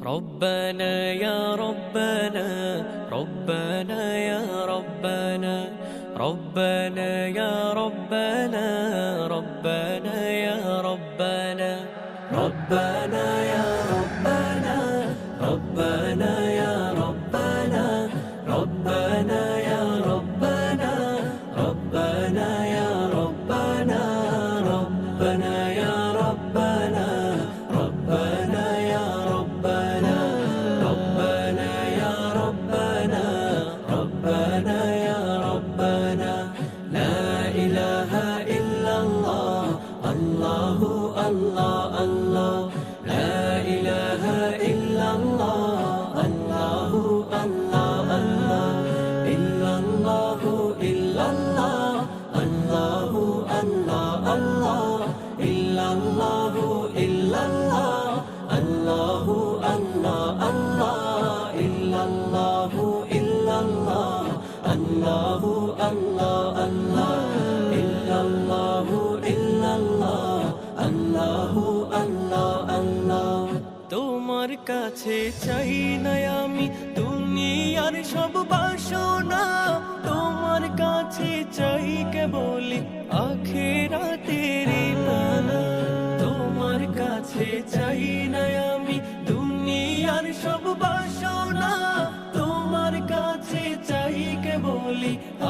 ربنا يا ربنا ربنا يا ربنا ربنا يا ربنا ربنا يا ربنا ربنا يا ربنا ربنا يا ربنا ربنا يا ربنا ربنا يا ربنا ربنا يا ربنا ربنا يا ربنا ربنا يا ربنا ربنا يا ربنا لا إله إلا الله الله الله الله لا إله إلا الله الله الله الله إلا الله إلا الله الله الله الله إلا الله إلا الله الله الله الله إلا الله إلا الله الله الله الله إلا الله إلا الله الله الله الله তোমার কাছে চাই না আমি দুনিয়ার সব বাসনা তোমার কাছে চাই কেবল আখিরাতের পানা তোমার কাছে চাই না আমি দুনিয়ার সব বাসনা তোমার কাছে চাই কেবল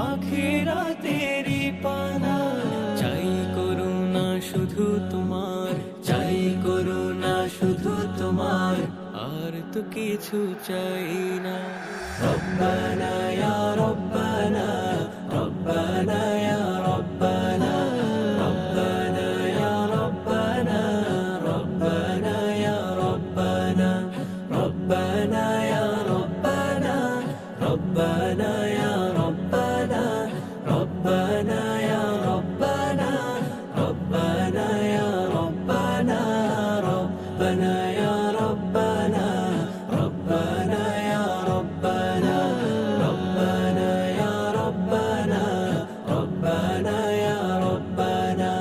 আখিরাতের পানা চাই করুণা শুধু তোমার চাই করুণা শুধু তোমার আর তো কিছু চাই না রব্বানা ইয়া রব্বানা রব্বানা ইয়া রব্বানা রব্বানা ইয়া রব্বানা রব্বানা ইয়া রব্বানা রব্বানা ইয়া রব্বানা রব্বানা ইয়া রব্বানা রব্বানা ইয়া রব্বানা ربنا يا ربنا ربنا يا ربنا ربنا يا ربنا ربنا يا ربنا ربنا يا ربنا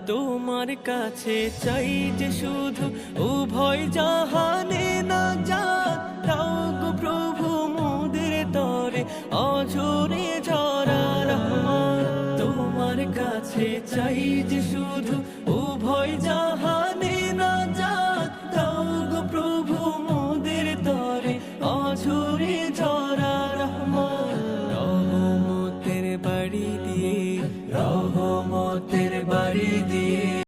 তোমার কাছে চাই যে শুধু উভয় জাহানে না যাত দাও গো প্রভু মোদের তরে অঝরে ঝরা রহমান তোমার কাছে চাই যে